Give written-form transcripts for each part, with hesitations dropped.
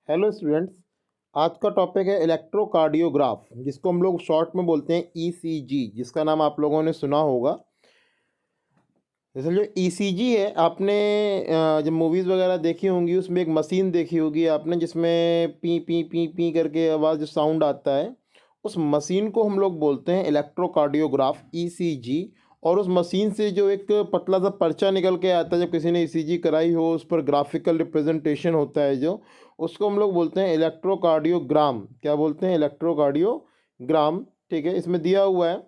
Hello students. आज का topic है इलेक्ट्रोकार्डियोग्राफ, जिसको हम लोग शॉर्ट में बोलते हैं ईसीजी, जिसका नाम आप लोगों ने सुना होगा। दरअसल जो ईसीजी है, आपने जब मूवीज़ वगैरह देखी होंगी उसमें एक मशीन देखी होगी आपने, जिसमें पी पी पी पी करके आवाज़ जो साउंड आता है, उस मशीन को हम लोग बोलते हैं इलेक्ट्रोकार्डियोग्राफ ईसीजी। और उस मशीन से जो एक पतला सा पर्चा निकल के आता है, जब किसी ने ईसीजी कराई हो, उस पर ग्राफिकल रिप्रेजेंटेशन होता है जो, उसको हम लोग बोलते हैं इलेक्ट्रोकार्डियोग्राम। क्या बोलते हैं? इलेक्ट्रोकार्डियोग्राम। ठीक है, इसमें दिया हुआ है,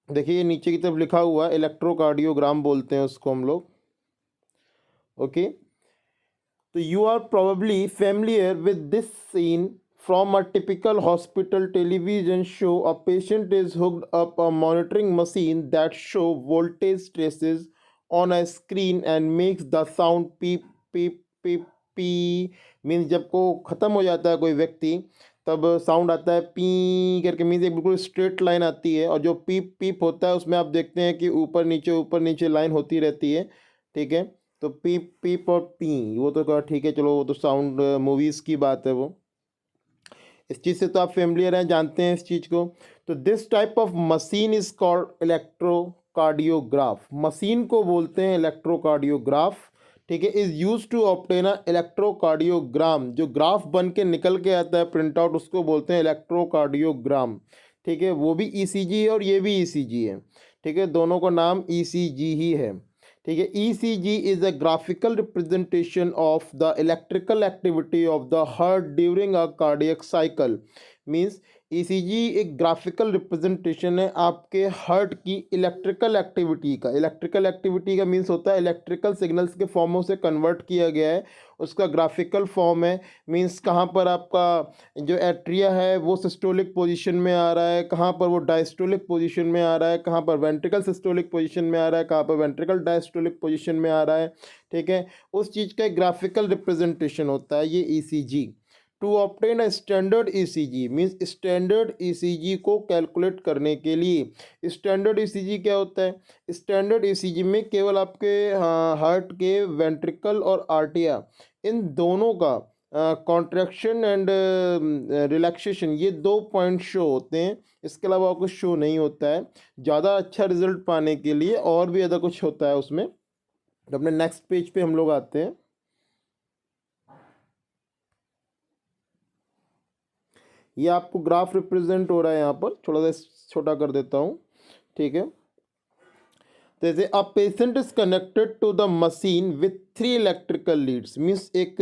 देखिए नीचे की तरफ लिखा हुआ है, इलेक्ट्रोकार्डियोग्राम बोलते हैं उसको हम लोग। ओके, तो you are probably familiar with this scene from a typical hospital television show. A patient is hooked up a monitoring machine that show voltage traces on a screen and makes the sound peep peep peep pee. Means जब को ख़त्म हो जाता है कोई व्यक्ति, तब sound आता है पी करके। मीन्स एक बिल्कुल स्ट्रेट लाइन आती है, और जो पीप पीप होता है उसमें आप देखते हैं कि ऊपर नीचे लाइन होती रहती है। ठीक है, तो पीप पीप और पी, वो तो कहा ठीक है, चलो वो तो साउंड मूवीज़ की बात है वो। इस चीज़ से तो आप फेमिलियर हैं, जानते हैं इस चीज़ को। तो this type of machine is called electrocardiograph. Machine को बोलते हैं इलेक्ट्रोकार्डियोग्राफ। ठीक है, is use to obtain a electrocardiogram. जो ग्राफ बन के निकल के आता है प्रिंट आउट, उसको बोलते हैं इलेक्ट्रोकार्डियोग्राम। ठीक है, वो भी ईसीजी है और ये भी ईसीजी है। ठीक है, दोनों का नाम ईसीजी ही है। ठीक है, ECG is a graphical representation of the electrical activity of the heart during a cardiac cycle. Means ECG एक ग्राफिकल रिप्रेजेंटेशन है आपके हार्ट की इलेक्ट्रिकल एक्टिविटी का। इलेक्ट्रिकल एक्टिविटी का मीन्स होता है इलेक्ट्रिकल सिग्नल्स के फॉर्मों से कन्वर्ट किया गया है, उसका ग्राफिकल फॉर्म है। मीन्स कहाँ पर आपका जो एट्रिया है वो सिस्टोलिक पोजीशन में आ रहा है, कहाँ पर वो डायस्टोलिक पोजीशन में आ रहा है, कहाँ पर वेंट्रिकल सिस्टोलिक पोजीशन में आ रहा है, कहाँ पर वेंट्रिकल डायस्टोलिक पोजीशन में आ रहा है। ठीक है, उस चीज़ का एक ग्राफिकल रिप्रेजेंटेशन होता है ये ECG. To obtain a standard ECG, means standard ECG को कैलकुलेट करने के लिए, स्टैंडर्ड ईसीजी क्या होता है? स्टैंडर्ड ईसीजी में केवल आपके हार्ट के वेंट्रिकल और आर्टिया, इन दोनों का कॉन्ट्रैक्शन एंड रिलैक्सेशन, ये 2 पॉइंट शो होते हैं। इसके अलावा और कुछ शो नहीं होता है। ज़्यादा अच्छा रिजल्ट पाने के लिए और भी ज़्यादा कुछ होता है उसमें। तो अपने नेक्स्ट पेज पे हम लोग आते हैं। ये आपको ग्राफ रिप्रेजेंट हो रहा है, यहाँ पर थोड़ा सा छोटा कर देता हूँ। ठीक है, जैसे a patient is connected to the machine with 3 electrical leads. Means एक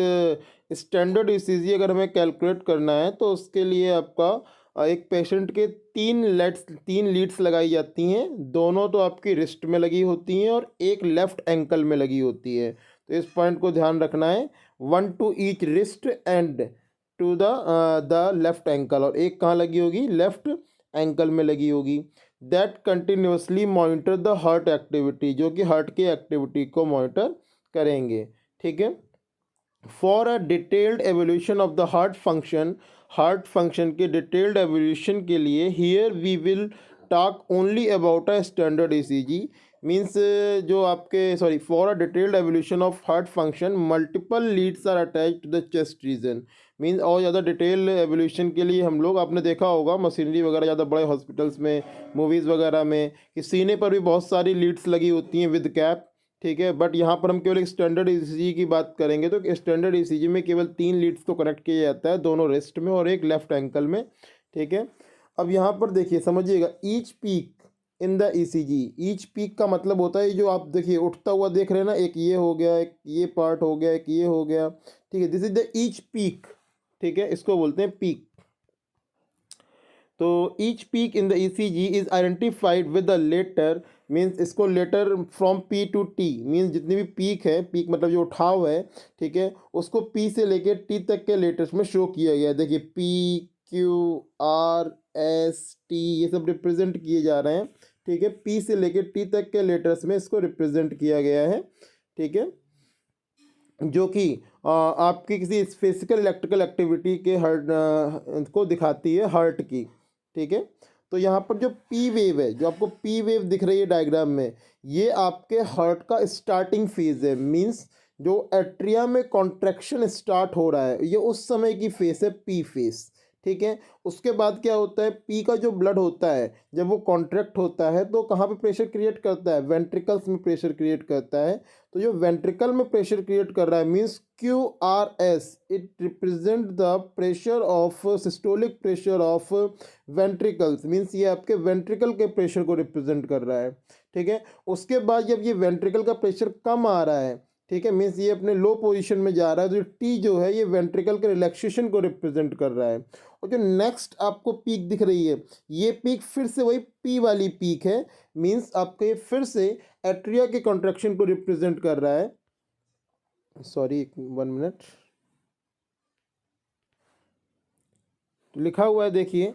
स्टैंडर्ड ईसीजी अगर हमें कैलकुलेट करना है, तो उसके लिए आपका एक पेशेंट के 3 लीड्स लगाई जाती हैं। दोनों तो आपकी रिस्ट में लगी होती हैं और एक लेफ्ट एंकल में लगी होती है। तो इस पॉइंट को ध्यान रखना है, 1 to each wrist and to the left ankle. और एक कहाँ लगी होगी? लेफ्ट एंकल में लगी होगी। That continuously monitor the heart activity, जो कि हार्ट की एक्टिविटी को मॉनिटर करेंगे। ठीक है, for a detailed evaluation of the heart function के डिटेल्ड एवोल्यूशन के लिए here we will talk only about a standard ECG. Means जो आपके for a detailed evaluation of heart function multiple leads are attach to the chest region. Means और ज़्यादा detail evolution के लिए हम लोग, आपने देखा होगा मशीनरी वगैरह ज़्यादा बड़े हॉस्पिटल्स में, मूवीज़ वगैरह में, कि सीने पर भी बहुत सारी लीड्स लगी होती हैं विद कैप। ठीक है, बट यहाँ पर हम केवल एक स्टैंडर्ड ईसीजी की बात करेंगे। तो स्टैंडर्ड ईसीजी में केवल 3 लीड्स को कनेक्ट किया जाता है, दोनों रिस्ट में और एक लेफ्ट एंकल में। ठीक है, अब यहाँ पर देखिए, समझिएगा, each peak in the ECG. Each peak का मतलब होता है, जो आप देखिए उठता हुआ देख रहे हैं ना, एक ये हो गया, एक ये पार्ट हो गया, एक ये हो गया। ठीक है, this is the each peak. ठीक है, इसको बोलते हैं पीक। तो each peak in the ECG is identified with the letter, means इसको letter from P to T, means जितनी भी पीक है, पीक मतलब जो उठाव है, ठीक है, उसको पी से लेकर टी तक के लेटर्स में शो किया गया है। देखिए P, Q, R, S, T, ये सब रिप्रेजेंट किए जा रहे हैं। ठीक है, पी से लेकर टी तक के लेटर्स में इसको रिप्रेजेंट किया गया है। ठीक है, जो कि आपकी किसी फिजिकल इलेक्ट्रिकल एक्टिविटी के हार्ट को दिखाती है, हार्ट की। ठीक है, तो यहाँ पर जो पी वेव है, जो आपको पी वेव दिख रही है डायग्राम में, ये आपके हार्ट का स्टार्टिंग फेज है। मींस जो एट्रिया में कॉन्ट्रैक्शन स्टार्ट हो रहा है, ये उस समय की फेस है पी फेस। ठीक है, उसके बाद क्या होता है, पी का जो ब्लड होता है जब वो कॉन्ट्रैक्ट होता है तो कहाँ पे प्रेशर क्रिएट करता है, वेंट्रिकल्स में प्रेशर क्रिएट करता है। तो जो वेंट्रिकल में प्रेशर क्रिएट कर रहा है means Q R S, it represent the pressure of systolic pressure of ventricles, means ये आपके वेंट्रिकल के प्रेशर को रिप्रेजेंट कर रहा है। ठीक है, उसके बाद जब ये वेंट्रिकल का प्रेशर कम आ रहा है, ठीक है, मीन्स ये अपने लो पोजीशन में जा रहा है, तो टी जो है ये वेंट्रिकल के रिलैक्सेशन को रिप्रेजेंट कर रहा है। और जो नेक्स्ट आपको पीक दिख रही है, ये पीक फिर से वही पी वाली पीक है, मीन्स आपके ये फिर से एट्रिया के कॉन्ट्रैक्शन को रिप्रेजेंट कर रहा है। सॉरी 1 मिनट, तो लिखा हुआ है देखिए,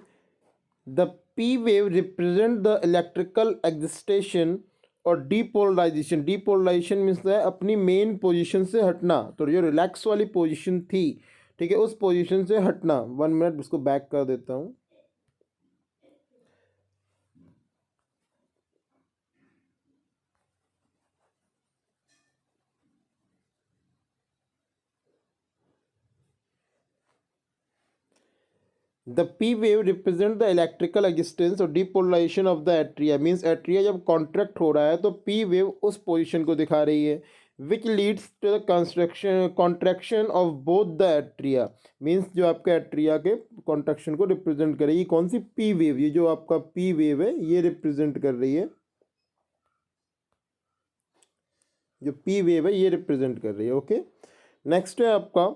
the P wave represent the electrical excitation और डीपोलराइजेशन। डीपोलराइजेशन मीन्स है अपनी मेन पोजीशन से हटना, तो जो रिलैक्स वाली पोजीशन थी, ठीक है, उस पोजीशन से हटना। 1 मिनट, इसको बैक कर देता हूँ। The P wave represent the electrical existence और depolarization of the atria, means atria जब कॉन्ट्रैक्ट हो रहा है तो पी वेव उस पोजीशन को दिखा रही है, which leads to the construction contraction of both the atria, means जो आपके एट्रिया के कॉन्ट्रैक्शन को रिप्रेजेंट करेगी। कौन सी पी वेव, ये जो आपका पी वेव है ये रिप्रेजेंट कर रही है, जो पी वेव है ये रिप्रेजेंट कर रही है। ओके, नेक्स्ट है आपका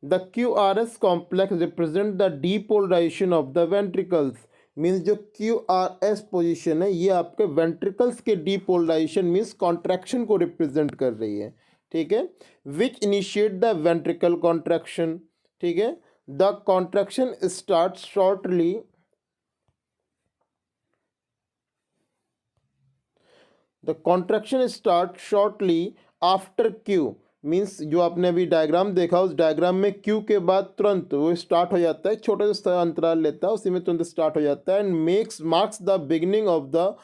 the Q R S complex represent the depolarization of the ventricles, means जो क्यू आर एस पोजिशन है ये आपके वेंट्रिकल्स के डीपोलराइजेशन मीन्स कॉन्ट्रैक्शन को रिप्रेजेंट कर रही है। ठीक है, which initiate the ventricle contraction. ठीक है, the contraction start shortly, the contraction start shortly after Q, means जो आपने अभी डायग्राम देखा उस डायग्राम में क्यू के बाद तुरंत वो स्टार्ट हो जाता है, छोटे से अंतराल लेता है उसी में तुरंत स्टार्ट हो जाता है, and marks the beginning of the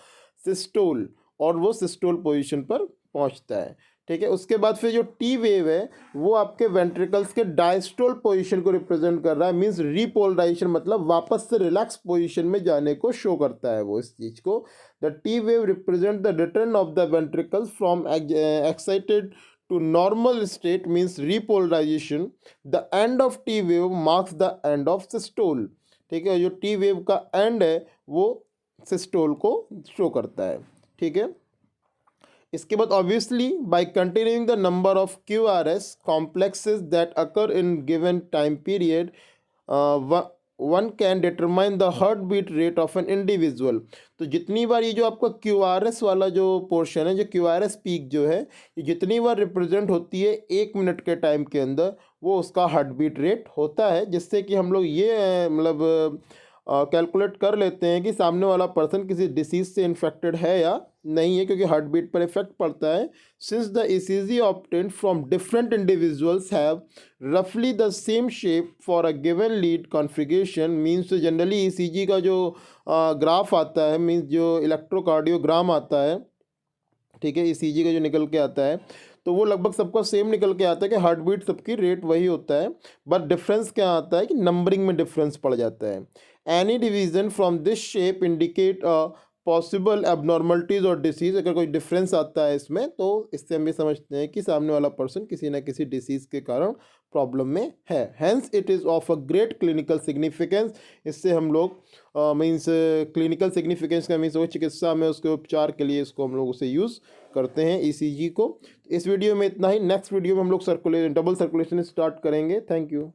systole, और वो सिस्टोल पोजीशन पर पहुंचता है। ठीक है, उसके बाद फिर जो टी वेव है वो आपके वेंट्रिकल्स के डायस्टोल पोजीशन को रिप्रेजेंट कर रहा है, मीन्स रीपोलराइजेशन, मतलब वापस से रिलैक्स पोजीशन में जाने को शो करता है वो इस चीज़ को। The T wave represent the return of the ventricles from excited to normal state means repolarization. The end of T wave marks the end of systole. ठीक है, जो T wave का end है वो systole को शो करता है। ठीक है, इसके बाद obviously by continuing the number of QRS complexes that occur in given time period, one can determine the heart beat rate of an individual. तो जितनी बार ये जो आपका क्यू आर एस वाला जो पोर्शन है, जो क्यू आर एस पीक जो है, ये जितनी बार रिप्रेजेंट होती है 1 मिनट के टाइम के अंदर, वो उसका हार्ट बीट रेट होता है, जिससे कि हम लोग ये मतलब कैलकुलेट कर लेते हैं कि सामने वाला पर्सन किसी डिसीज़ से इन्फेक्टेड है या नहीं है, क्योंकि हार्ट बीट पर इफेक्ट पड़ता है। Since the ECG obtained from different individuals have रफली the same shape for a given lead configuration, means generally ECG का जो ग्राफ आता है, मीन्स जो इलेक्ट्रोकार्डियोग्राम आता है, ठीक है, ईसीजी का जो निकल के आता है, तो वो लगभग सबका सेम निकल के आता है कि हार्ट बीट सबकी रेट वही होता है, बट डिफरेंस क्या आता है कि नंबरिंग में डिफरेंस पड़ जाता है। Any division from this shape indicate possible abnormalities और डिसीज़। अगर कोई डिफरेंस आता है इसमें तो इससे हम ये समझते हैं कि सामने वाला पर्सन किसी ना किसी डिसीज़ के कारण प्रॉब्लम में है। Hence it is of a great clinical significance. इससे हम लोग मीन्स क्लिनिकल सिग्निफिकेंस का मीन्स वो चिकित्सा में उसके उपचार के लिए इसको हम लोग उसे यूज़ करते हैं ईसीजी को। इस वीडियो में इतना ही। नेक्स्ट वीडियो में हम लोग डबल सर्कुलेशन स्टार्ट करेंगे। Thank you.